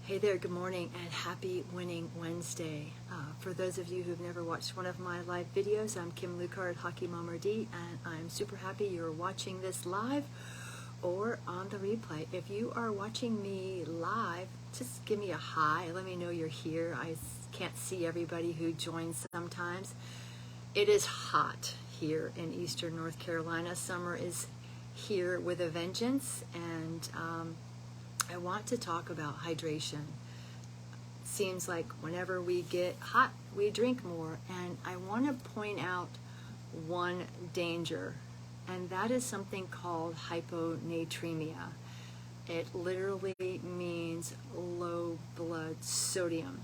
Hey there, good morning, and happy Winning Wednesday. For those of you who've never watched one of my live videos, I'm Kim Lucard, Hockey Mama D, and I'm super happy you're watching this live or on the replay. If you are watching me live, just give me a hi. Let me know you're here. I can't see everybody who joins sometimes. It is hot here in Eastern North Carolina. Summer is here with a vengeance, and I want to talk about hydration. Seems like whenever we get hot, we drink more, and I want to point out one danger, and that is something called hyponatremia. It literally means low blood sodium.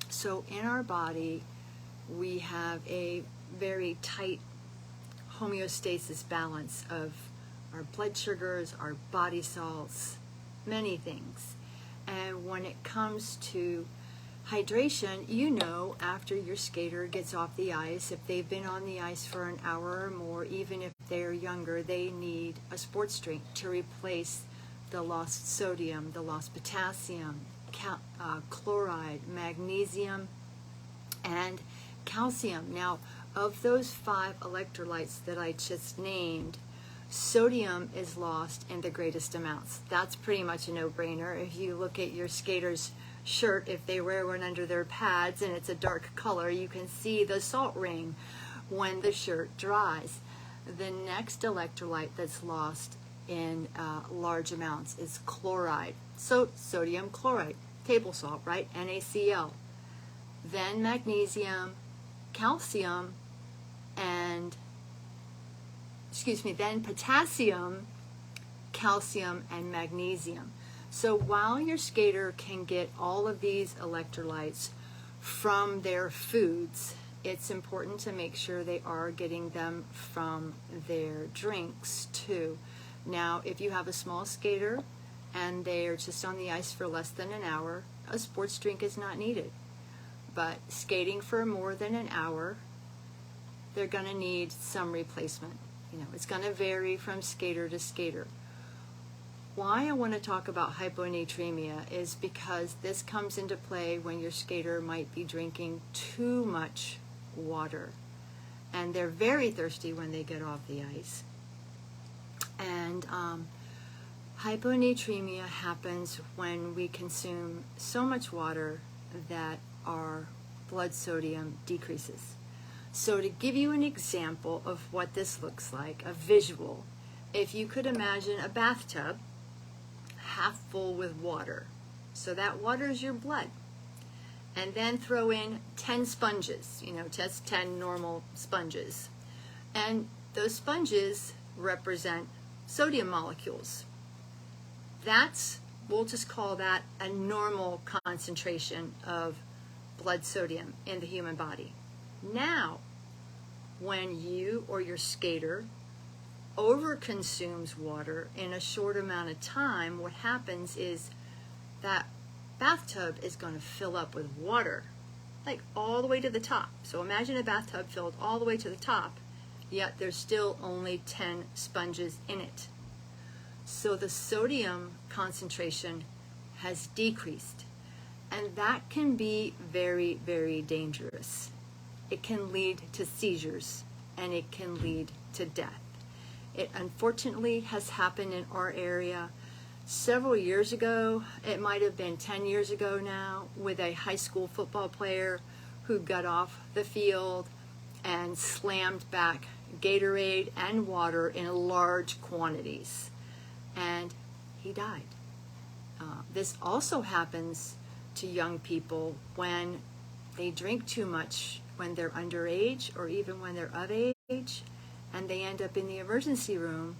So in our body, we have a very tight homeostasis balance of our blood sugars, our body salts, many things. And when it comes to hydration, you know, after your skater gets off the ice, if they've been on the ice for an hour or more, even if they're younger, they need a sports drink to replace the lost sodium, the lost potassium, chloride, magnesium, and calcium. Now, of those 5 electrolytes that I just named, sodium is lost in the greatest amounts. That's pretty much a no-brainer. If you look at your skater's shirt, if they wear one under their pads and it's a dark color, you can see the salt ring when the shirt dries. The next electrolyte that's lost in large amounts is chloride. So sodium chloride, table salt, right? NaCl. Then magnesium, calcium, then potassium, calcium, and magnesium. So while your skater can get all of these electrolytes from their foods, it's important to make sure they are getting them from their drinks too. Now, if you have a small skater and they're just on the ice for less than an hour, a sports drink is not needed. But skating for more than an hour, they're going to need some replacement. You know, it's going to vary from skater to skater. Why I want to talk about hyponatremia is because this comes into play when your skater might be drinking too much water. And they're very thirsty when they get off the ice. And hyponatremia happens when we consume so much water that our blood sodium decreases. So to give you an example of what this looks like, a visual, if you could imagine a bathtub half full with water. So that water is your blood. And then throw in 10 sponges, just 10 normal sponges. And those sponges represent sodium molecules. We'll just call that a normal concentration of blood sodium in the human body. Now, when you or your skater overconsumes water in a short amount of time, what happens is that bathtub is going to fill up with water, like all the way to the top. So imagine a bathtub filled all the way to the top, yet there's still only 10 sponges in it. So the sodium concentration has decreased. And that can be very, very dangerous. It can lead to seizures, and it can lead to death. It unfortunately has happened in our area several years ago. It might have been 10 years ago now, with a high school football player who got off the field and slammed back Gatorade and water in large quantities. And he died. This also happens to young people when they drink too much when they're underage or even when they're of age, and they end up in the emergency room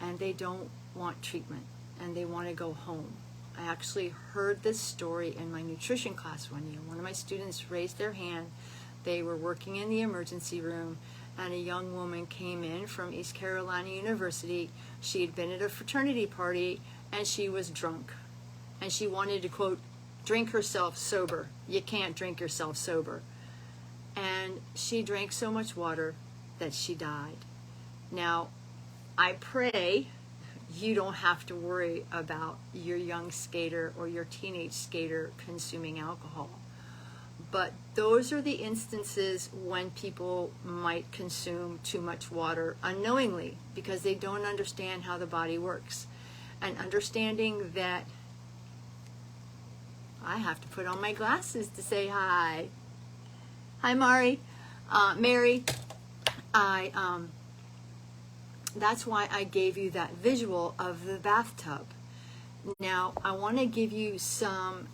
and they don't want treatment and they want to go home. I actually heard this story in my nutrition class one year. One of my students raised their hand. They were working in the emergency room, and a young woman came in from East Carolina University. She had been at a fraternity party and she was drunk, and she wanted to, quote, drink herself sober. You can't drink yourself sober. And she drank so much water that she died. Now, I pray you don't have to worry about your young skater or your teenage skater consuming alcohol. But those are the instances when people might consume too much water unknowingly because they don't understand how the body works. And understanding that I have to put on my glasses to say hi. Hi, Mary. That's why I gave you that visual of the bathtub. Now, I want to give you some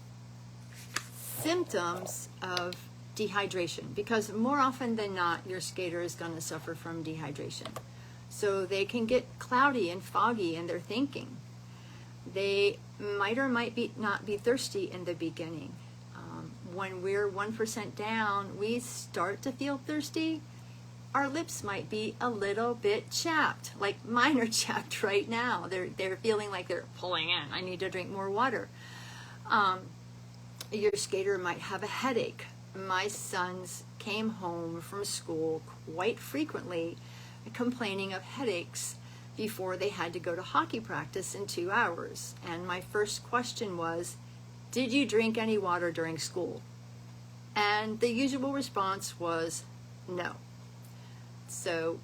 symptoms of dehydration, because more often than not, your skater is going to suffer from dehydration. So they can get cloudy and foggy in their thinking. They might or might not be thirsty in the beginning. When we're 1% down, we start to feel thirsty. Our lips might be a little bit chapped, like mine are chapped right now. They're feeling like they're pulling in. I need to drink more water. Your skater might have a headache. My sons came home from school quite frequently complaining of headaches before they had to go to hockey practice in 2 hours. And my first question was, did you drink any water during school? And the usual response was no. So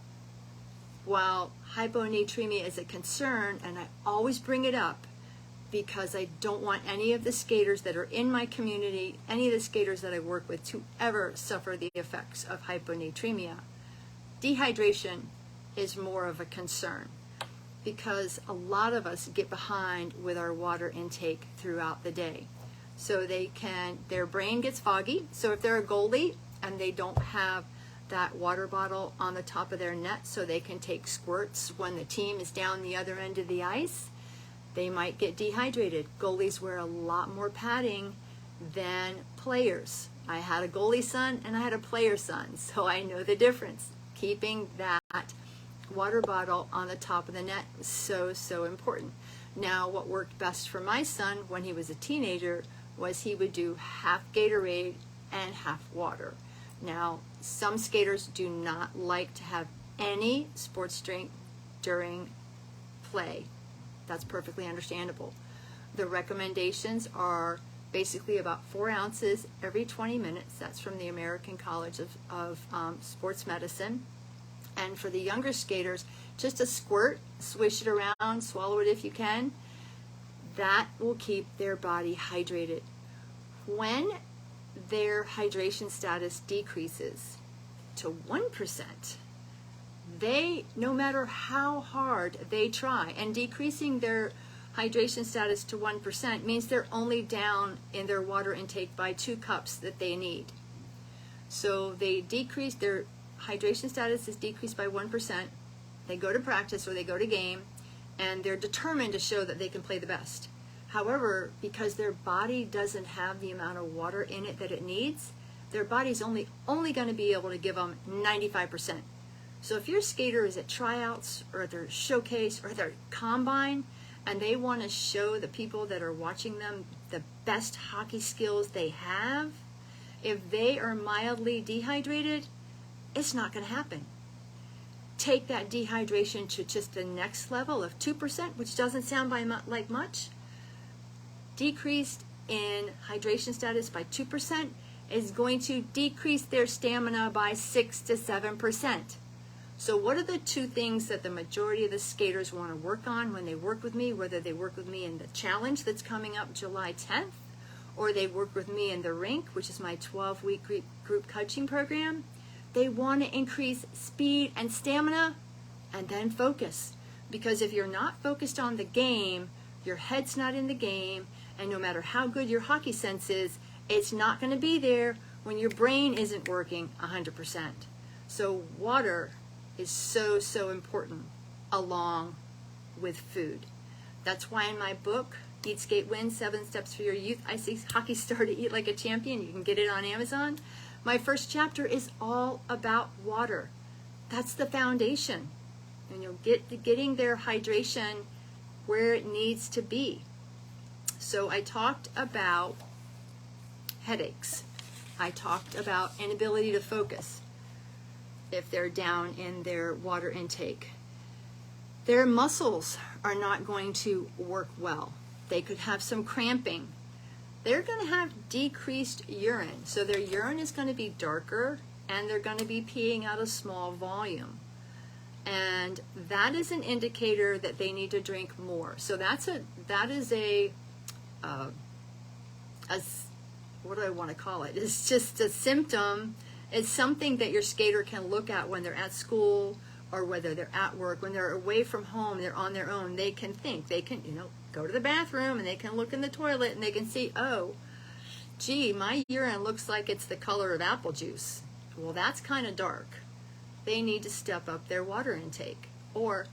while hyponatremia is a concern, and I always bring it up because I don't want any of the skaters that are in my community, any of the skaters that I work with, to ever suffer the effects of hyponatremia, dehydration is more of a concern because a lot of us get behind with our water intake throughout the day. So their brain gets foggy. So if they're a goalie and they don't have that water bottle on the top of their net so they can take squirts when the team is down the other end of the ice, they might get dehydrated. Goalies wear a lot more padding than players. I had a goalie son and I had a player son, so I know the difference. Keeping that water bottle on the top of the net is so, so important. Now, what worked best for my son when he was a teenager was he would do half Gatorade and half water. Now, some skaters do not like to have any sports drink during play. That's perfectly understandable. The recommendations are basically about 4 ounces every 20 minutes. That's from the American College of Sports Medicine. And for the younger skaters, just a squirt, swish it around, swallow it if you can. That will keep their body hydrated. When their hydration status decreases to 1%, no matter how hard they try, and decreasing their hydration status to 1% means they're only down in their water intake by 2 cups that they need. So they decrease, their hydration status is decreased by 1%. They go to practice or they go to game, and they're determined to show that they can play the best. However, because their body doesn't have the amount of water in it that it needs, their body's only going to be able to give them 95%. So if your skater is at tryouts or their showcase or their combine, and they want to show the people that are watching them the best hockey skills they have, if they are mildly dehydrated, it's not going to happen. Take that dehydration to just the next level of 2%, which doesn't sound like much. Decreased in hydration status by 2% is going to decrease their stamina by 6 to 7%. So what are the 2 things that the majority of the skaters want to work on when they work with me, whether they work with me in the challenge that's coming up July 10th, or they work with me in the rink, which is my 12-week group coaching program? They want to increase speed and stamina and then focus. Because if you're not focused on the game, your head's not in the game, and no matter how good your hockey sense is, it's not going to be there when your brain isn't working 100%. So water is so, so important along with food. That's why in my book, Eat, Skate, Win, 7 Steps for Your Youth Ice Hockey Star to Eat Like a Champion, you can get it on Amazon. My first chapter is all about water. That's the foundation. And you'll get getting their hydration where it needs to be. So I talked about headaches. I talked about inability to focus if they're down in their water intake. Their muscles are not going to work well. They could have some cramping. They're going to have decreased urine. So their urine is going to be darker, and they're going to be peeing out a small volume. And that is an indicator that they need to drink more. So that is a what do I want to call it? It's just a symptom. It's something that your skater can look at when they're at school or whether they're at work. When they're away from home, they're on their own. They can think. They can, go to the bathroom and they can look in the toilet and they can see, oh, gee, my urine looks like it's the color of apple juice. Well, that's kind of dark. They need to step up their water intake. Or,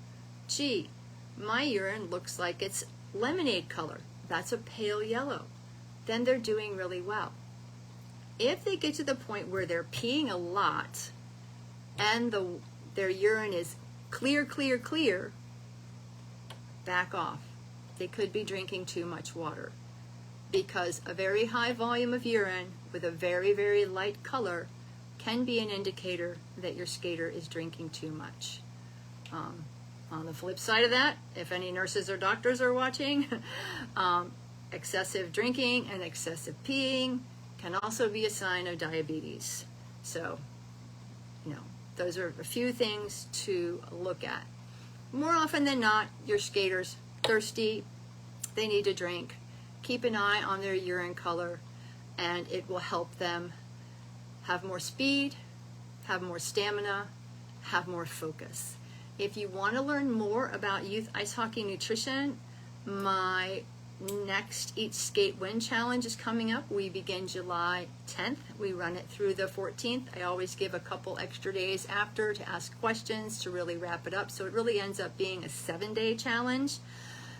gee, my urine looks like it's lemonade color. That's a pale yellow. Then they're doing really well. If they get to the point where they're peeing a lot and their urine is clear, back off. They could be drinking too much water, because a very high volume of urine with a very, very light color can be an indicator that your skater is drinking too much. On the flip side of that, if any nurses or doctors are watching, excessive drinking and excessive peeing can also be a sign of diabetes. So, those are a few things to look at. More often than not, your skater's thirsty, they need to drink. Keep an eye on their urine color, and it will help them have more speed, have more stamina, have more focus. If you want to learn more about youth ice hockey nutrition, my next Eat Skate Win challenge is coming up. We begin July 10th. We run it through the 14th. I always give a couple extra days after to ask questions to really wrap it up. So it really ends up being a 7-day challenge.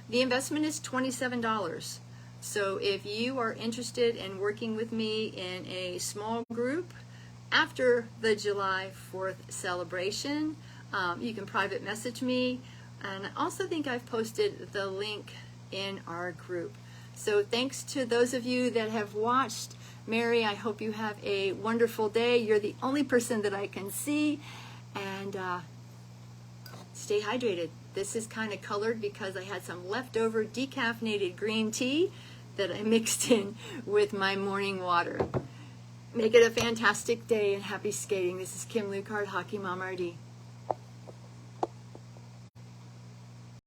The investment is $27. So if you are interested in working with me in a small group after the July 4th celebration, you can private message me. And I also think I've posted the link in our group. So thanks to those of you that have watched. Mary, I hope you have a wonderful day. You're the only person that I can see. And stay hydrated. This is kind of colored because I had some leftover decaffeinated green tea that I mixed in with my morning water. Make it a fantastic day and happy skating. This is Kim Lucard, Hockey Mom RD.